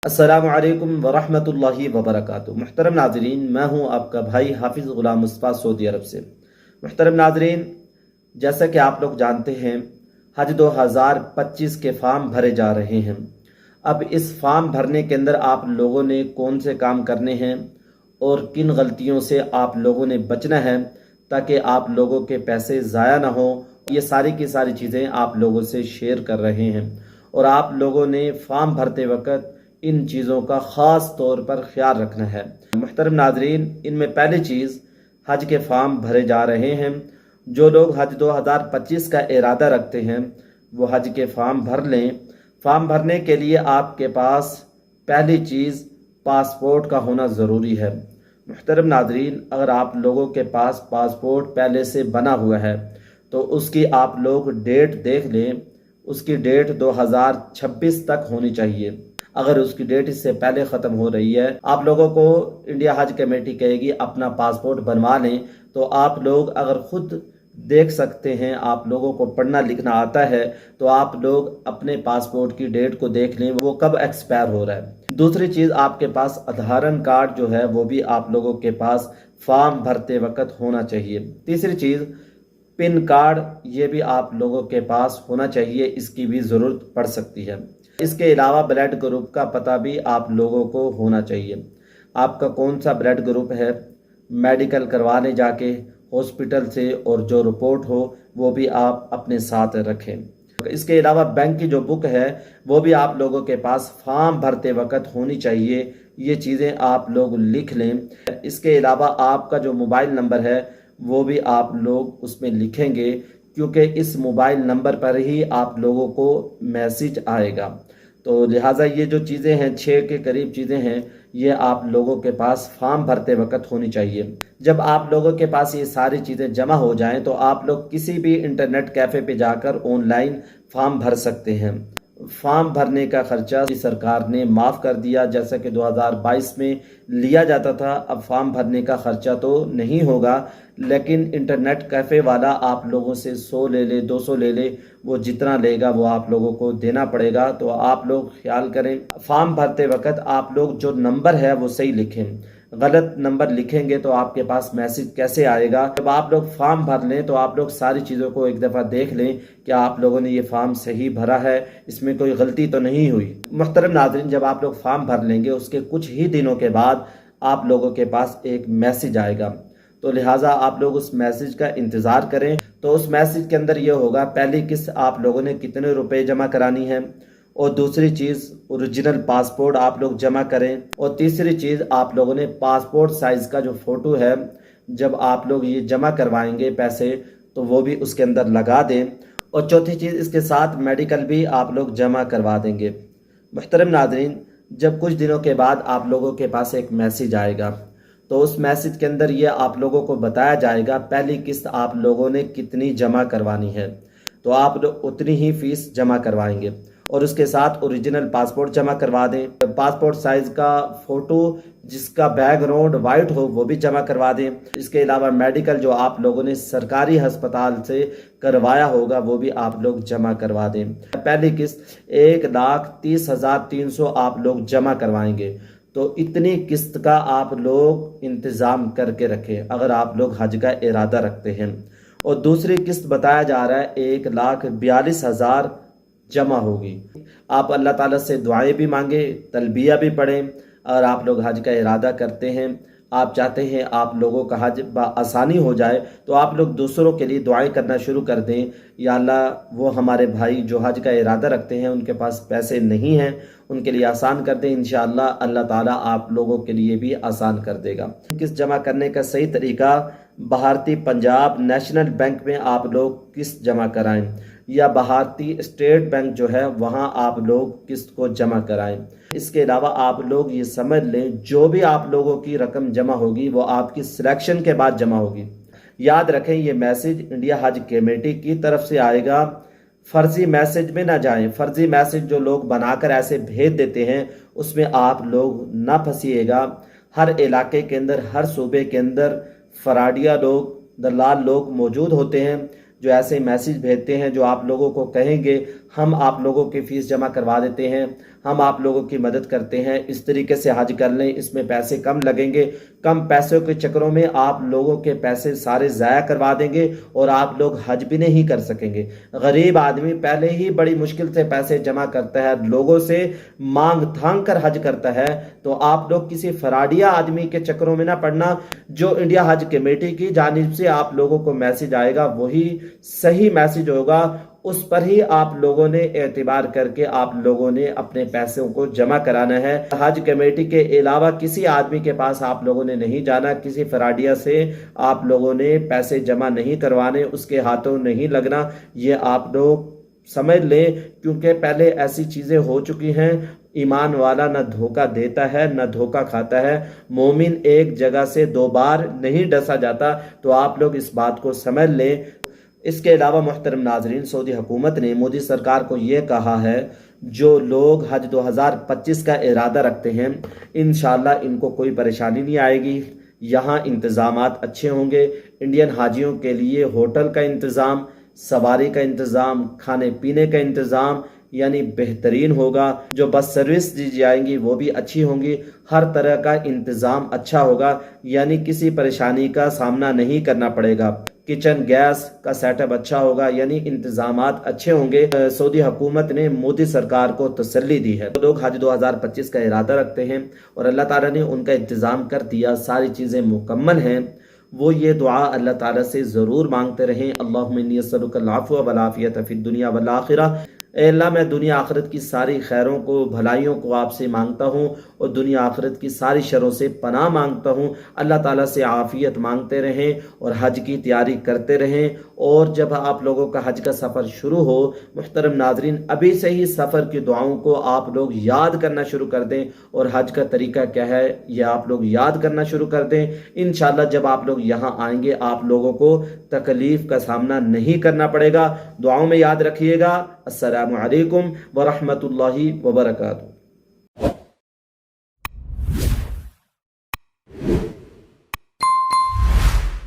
अस्सलामु अलैकुम वरहमतुल्लाहि वबरकातुहू। मुहतरम नाजरीन, मैं हूँ आपका भाई हाफिज़ ग़ुलाम मुस्तफ़ा सऊदी अरब से। मुहतरम नाजरीन, जैसा कि आप लोग जानते हैं, हज 2025 के फॉर्म भरे जा रहे हैं। अब इस फॉर्म भरने के अंदर आप लोगों ने कौन से काम करने हैं और किन गलतियों से आप लोगों ने बचना है ताकि आप लोगों के पैसे ज़ाया ना हो, ये सारी की सारी चीज़ें आप लोगों से शेयर कर रहे हैं। और आप लोगों ने फॉर्म भरते वक्त इन चीज़ों का ख़ास तौर पर ख्याल रखना है। मुहतरम नाजरीन, इनमें पहली चीज़, हज के फॉर्म भरे जा रहे हैं। जो लोग हज 2025 का इरादा रखते हैं वो हज के फॉर्म भर लें। फॉर्म भरने के लिए आपके पास पहली चीज़ पासपोर्ट का होना ज़रूरी है। मुहतरम नाजरीन, अगर आप लोगों के पास पासपोर्ट पहले से बना हुआ है तो उसकी आप लोग डेट देख लें। उसकी डेट 2026 तक होनी चाहिए। अगर उसकी डेट इससे पहले ख़त्म हो रही है, आप लोगों को इंडिया हज कमेटी कहेगी अपना पासपोर्ट बनवा लें। तो आप लोग अगर खुद देख सकते हैं, आप लोगों को पढ़ना लिखना आता है, तो आप लोग अपने पासपोर्ट की डेट को देख लें वो कब एक्सपायर हो रहा है। दूसरी चीज़, आपके पास आधार कार्ड जो है वो भी आप लोगों के पास फॉर्म भरते वक्त होना चाहिए। तीसरी चीज़, पिन कार्ड, ये भी आप लोगों के पास होना चाहिए, इसकी भी ज़रूरत पड़ सकती है। इसके अलावा ब्लड ग्रुप का पता भी आप लोगों को होना चाहिए। आपका कौन सा ब्लड ग्रुप है, मेडिकल करवाने जाके हॉस्पिटल से, और जो रिपोर्ट हो वो भी आप अपने साथ रखें। इसके अलावा बैंक की जो बुक है वो भी आप लोगों के पास फॉर्म भरते वक्त होनी चाहिए। ये चीज़ें आप लोग लिख लें। इसके अलावा आपका जो मोबाइल नंबर है वो भी आप लोग उसमें लिखेंगे, क्योंकि इस मोबाइल नंबर पर ही आप लोगों को मैसेज आएगा। तो लिहाजा ये जो चीज़ें हैं, 6 के करीब चीज़ें हैं, ये आप लोगों के पास फॉर्म भरते वक्त होनी चाहिए। जब आप लोगों के पास ये सारी चीज़ें जमा हो जाएं तो आप लोग किसी भी इंटरनेट कैफ़े पे जाकर ऑनलाइन फॉर्म भर सकते हैं। फॉर्म भरने का खर्चा सरकार ने माफ़ कर दिया, जैसा कि 2022 में लिया जाता था। अब फॉर्म भरने का खर्चा तो नहीं होगा, लेकिन इंटरनेट कैफ़े वाला आप लोगों से 100 ले ले, 200 ले ले, वो जितना लेगा वो आप लोगों को देना पड़ेगा। तो आप लोग ख्याल करें, फॉर्म भरते वक्त आप लोग जो नंबर है वो सही लिखें। गलत नंबर लिखेंगे तो आपके पास मैसेज कैसे आएगा। जब आप लोग फॉर्म भर लें तो आप लोग सारी चीज़ों को एक दफ़ा देख लें कि आप लोगों ने ये फॉर्म सही भरा है, इसमें कोई गलती तो नहीं हुई। मुहतरम नाज़रीन, जब आप लोग फॉर्म भर लेंगे उसके कुछ ही दिनों के बाद आप लोगों के पास एक मैसेज आएगा। तो लिहाजा आप लोग उस मैसेज का इंतज़ार करें। तो उस मैसेज के अंदर ये होगा, पहली किस्त आप लोगों ने कितने रुपए जमा करानी है, और दूसरी चीज़ ओरिजिनल पासपोर्ट आप लोग जमा करें, और तीसरी चीज़ आप लोगों ने पासपोर्ट साइज़ का जो फ़ोटो है, जब आप लोग ये जमा करवाएंगे पैसे तो वो भी उसके अंदर लगा दें। और चौथी चीज़, इसके साथ मेडिकल भी आप लोग जमा करवा देंगे। मुहतरम नाज़रीन, जब कुछ दिनों के बाद आप लोगों के पास एक मैसेज आएगा तो उस मैसेज के अंदर ये आप लोगों को बताया जाएगा पहली किस्त आप लोगों ने कितनी जमा करवानी है। तो आप लोग उतनी ही फीस जमा करवाएंगे, और उसके साथ ओरिजिनल पासपोर्ट जमा करवा दें। पासपोर्ट साइज़ का फ़ोटो जिसका बैकग्राउंड वाइट हो वो भी जमा करवा दें। इसके अलावा मेडिकल जो आप लोगों ने सरकारी अस्पताल से करवाया होगा वो भी आप लोग जमा करवा दें। पहली किस्त 1,30,300 आप लोग जमा करवाएंगे। तो इतनी किस्त का आप लोग इंतज़ाम करके रखें अगर आप लोग हज का इरादा रखते हैं। और दूसरी किस्त बताया जा रहा है 1,42,000 जमा होगी। आप अल्लाह ताला से दुआएं भी मांगे, तलबिया भी पढ़ें। और आप लोग हज का इरादा करते हैं, आप चाहते हैं आप लोगों का हज आसानी हो जाए, तो आप लोग दूसरों के लिए दुआएं करना शुरू कर दें। या अल्लाह, वो हमारे भाई जो हज का इरादा रखते हैं उनके पास पैसे नहीं हैं, उनके लिए आसान कर दें। इंशाअल्लाह अल्लाह ताला आप लोगों के लिए भी आसान कर देगा। किस्त जमा करने का सही तरीका, भारतीय पंजाब नेशनल बैंक में आप लोग किस्त जमा कराएं, या भारतीय स्टेट बैंक जो है वहाँ आप लोग किस्त को जमा कराएं। इसके अलावा आप लोग ये समझ लें, जो भी आप लोगों की रकम जमा होगी वो आपकी सिलेक्शन के बाद जमा होगी। याद रखें, ये मैसेज इंडिया हज कमेटी की तरफ से आएगा। फर्जी मैसेज में ना जाएं। फर्जी मैसेज जो लोग बनाकर ऐसे भेज देते हैं उसमें आप लोग ना फंसिएगा। हर इलाके के अंदर, हर सूबे के अंदर फराडिया लोग, दलाल लोग मौजूद होते हैं जो ऐसे मैसेज भेजते हैं, जो आप लोगों को कहेंगे हम आप लोगों की फ़ीस जमा करवा देते हैं, ہم آپ لوگوں کی مدد کرتے ہیں، اس طریقے سے حج کر لیں، اس میں پیسے کم لگیں گے، کم پیسوں کے چکروں میں آپ لوگوں کے پیسے سارے ضائع کروا دیں گے اور آپ لوگ حج بھی نہیں کر سکیں گے۔ غریب آدمی پہلے ہی بڑی مشکل سے پیسے جمع کرتا ہے، لوگوں سے مانگ تھانگ کر حج کرتا ہے، تو آپ لوگ کسی فراڈیا آدمی کے چکروں میں نہ پڑنا۔ جو انڈیا حج کمیٹی کی جانب سے آپ لوگوں کو میسج آئے گا وہی صحیح میسج ہوگا، اس پر ہی آپ لوگوں نے اعتبار کر کے آپ لوگوں نے اپنے پیسوں کو جمع کرانا ہے۔ حج کمیٹی کے علاوہ کسی آدمی کے پاس آپ لوگوں نے نہیں جانا، کسی فراڈیا سے آپ لوگوں نے پیسے جمع نہیں کروانے، اس کے ہاتھوں نہیں لگنا، یہ آپ لوگ سمجھ لیں، کیونکہ پہلے ایسی چیزیں ہو چکی ہیں۔ ایمان والا نہ دھوکہ دیتا ہے نہ دھوکہ کھاتا ہے، مومن ایک جگہ سے دو بار نہیں ڈسا جاتا، تو آپ لوگ اس بات کو سمجھ لیں۔ اس کے علاوہ محترم ناظرین، سعودی حکومت نے مودی سرکار کو یہ کہا ہے جو لوگ حج 2025 کا ارادہ رکھتے ہیں انشاءاللہ ان کو کوئی پریشانی نہیں آئے گی، یہاں انتظامات اچھے ہوں گے۔ انڈین حاجیوں کے لیے ہوٹل کا انتظام، سواری کا انتظام، کھانے پینے کا انتظام یعنی بہترین ہوگا، جو بس سروس دی جائیں گی وہ بھی اچھی ہوں گی، ہر طرح کا انتظام اچھا ہوگا، یعنی کسی پریشانی کا سامنا نہیں کرنا پڑے گا۔ کچن گیس کا سیٹ اپ اچھا ہوگا، یعنی انتظامات اچھے ہوں گے۔ سعودی حکومت نے مودی سرکار کو تسلی دی ہے، لوگ حج 2025 کا ارادہ رکھتے ہیں اور اللہ تعالیٰ نے ان کا انتظام کر دیا، ساری چیزیں مکمل ہیں، وہ یہ دعا اللہ تعالیٰ سے ضرور مانگتے رہیں۔ اللہم انی اسألک العفو والعافیۃ فی الدنیا والآخرہ، اے اللہ میں دنیا آخرت کی ساری خیروں کو، بھلائیوں کو آپ سے مانگتا ہوں اور دنیا آخرت کی ساری شروں سے پناہ مانگتا ہوں۔ اللہ تعالیٰ سے عافیت مانگتے رہیں اور حج کی تیاری کرتے رہیں، اور جب آپ لوگوں کا حج کا سفر شروع ہو محترم ناظرین، ابھی سے ہی سفر کی دعاؤں کو آپ لوگ یاد کرنا شروع کر دیں، اور حج کا طریقہ کیا ہے یہ آپ لوگ یاد کرنا شروع کر دیں۔ انشاءاللہ جب آپ لوگ یہاں آئیں گے آپ لوگوں کو تکلیف کا سامنا نہیں کرنا پڑے گا۔ دعاؤں میں یاد رکھیے گا۔ السلام علیکم ورحمۃ اللہ وبرکاتہ۔